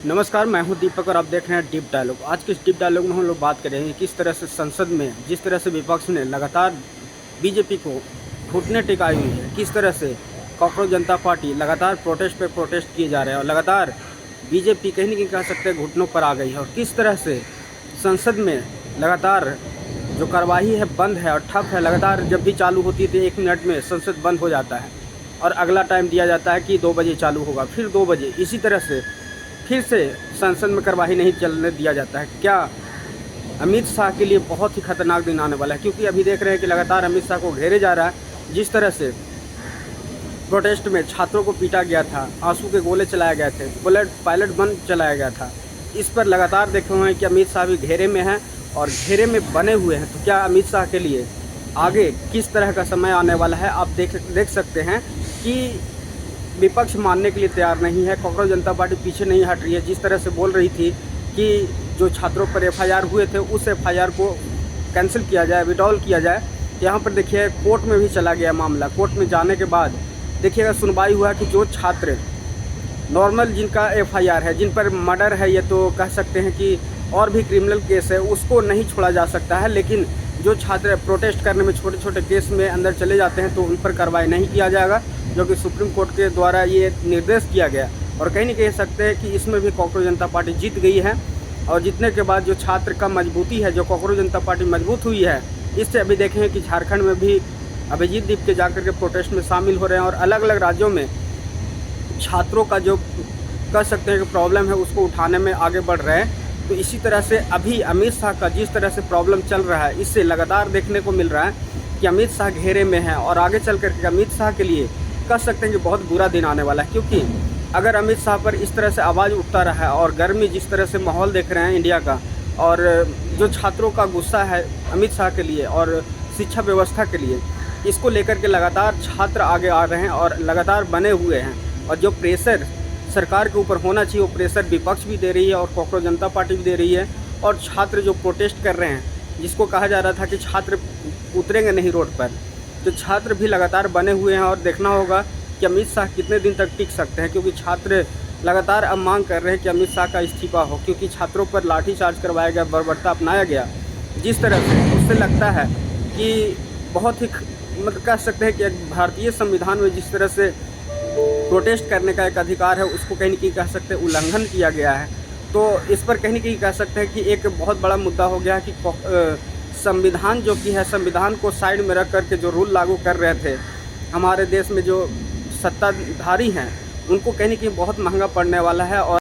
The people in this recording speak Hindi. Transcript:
नमस्कार, मैं हूं दीपक और आप देख रहे हैं डीप डायलॉग। आज के इस डीप डायलॉग में हम लोग बात करेंगे किस तरह से संसद में जिस तरह से विपक्ष ने लगातार बीजेपी को घुटने टिकाई हुई है, किस तरह से कॉकरोच जनता पार्टी लगातार प्रोटेस्ट पे प्रोटेस्ट किए जा रहे हैं और लगातार बीजेपी कहीं न कहीं कह सकते हैं घुटनों पर आ गई है और किस तरह से संसद में लगातार जो कार्यवाही है बंद है और ठप है। लगातार जब भी चालू होती है तो 1 मिनट में संसद बंद हो जाता है और अगला टाइम दिया जाता है कि 2 बजे चालू होगा, फिर 2 बजे। इसी तरह से फिर से संसद में कार्यवाही नहीं चलने दिया जाता है। क्या अमित शाह के लिए बहुत ही खतरनाक दिन आने वाला है, क्योंकि अभी देख रहे हैं कि लगातार अमित शाह को घेरे जा रहा है। जिस तरह से प्रोटेस्ट में छात्रों को पीटा गया था, आंसू के गोले चलाए गए थे, बुलेट पायलट बम चलाया गया था, इस पर लगातार देखे हुए हैं कि अमित शाह भी घेरे में हैं और घेरे में बने हुए हैं। तो क्या अमित शाह के लिए आगे किस तरह का समय आने वाला है, आप देख सकते हैं कि विपक्ष मानने के लिए तैयार नहीं है। कॉकरोच जनता पार्टी पीछे नहीं हट रही है। जिस तरह से बोल रही थी कि जो छात्रों पर एफआईआर हुए थे उस एफआईआर को कैंसिल किया जाए, विड्रॉल किया जाए। यहाँ पर देखिए कोर्ट में भी चला गया मामला। कोर्ट में जाने के बाद देखिएगा सुनवाई हुआ कि जो छात्र नॉर्मल जिनका एफआईआर है, जिन पर मर्डर है, ये तो कह सकते हैं कि और भी क्रिमिनल केस है, उसको नहीं छोड़ा जा सकता है। लेकिन जो छात्र प्रोटेस्ट करने में छोटे छोटे केस में अंदर चले जाते हैं तो उन पर कार्रवाई नहीं किया जाएगा, जो कि सुप्रीम कोर्ट के द्वारा ये निर्देश किया गया। और कहीं नहीं कह सकते हैं कि इसमें भी कॉकरोच जनता पार्टी जीत गई है और जीतने के बाद जो छात्र का मजबूती है, जो कॉकरोच जनता पार्टी मजबूत हुई है, इससे अभी देखें कि झारखंड में भी अभिजीत दीप के जाकर के प्रोटेस्ट में शामिल हो रहे हैं और अलग अलग राज्यों में छात्रों का जो कह सकते हैं कि प्रॉब्लम है उसको उठाने में आगे बढ़ रहे हैं। तो इसी तरह से अभी अमित शाह का जिस तरह से प्रॉब्लम चल रहा है, इससे लगातार देखने को मिल रहा है कि अमित शाह घेरे में है और आगे चल करके अमित शाह के लिए कह सकते हैं कि बहुत बुरा दिन आने वाला है। क्योंकि अगर अमित शाह पर इस तरह से आवाज़ उठता रहा है और गर्मी जिस तरह से माहौल देख रहे हैं इंडिया का, और जो छात्रों का गुस्सा है अमित शाह के लिए और शिक्षा व्यवस्था के लिए, इसको लेकर के लगातार छात्र आगे आ रहे हैं और लगातार बने हुए हैं। और जो प्रेशर सरकार के ऊपर होना चाहिए वो प्रेशर विपक्ष भी दे रही है और कॉकरोच जनता पार्टी भी दे रही है। और छात्र जो प्रोटेस्ट कर रहे हैं, जिसको कहा जा रहा था कि छात्र उतरेंगे नहीं रोड पर, तो छात्र भी लगातार बने हुए हैं और देखना होगा कि अमित शाह कितने दिन तक टिक सकते हैं। क्योंकि छात्र लगातार अब मांग कर रहे हैं कि अमित शाह का इस्तीफा हो, क्योंकि छात्रों पर लाठीचार्ज करवाया गया, बर्बरता अपनाया गया। जिस तरह से उससे लगता है कि बहुत ही मतलब कह सकते हैं कि भारतीय संविधान में जिस तरह से प्रोटेस्ट करने का एक अधिकार है, उसको कहीं न कहीं कह सकते हैं उल्लंघन किया गया है। तो इस पर कहीं न कहीं कह सकते हैं कि एक बहुत बड़ा मुद्दा हो गया कि संविधान जो कि है, संविधान को साइड में रख करके जो रूल लागू कर रहे थे हमारे देश में जो सत्ताधारी हैं, उनको कहीं न कहीं बहुत महंगा पड़ने वाला है। और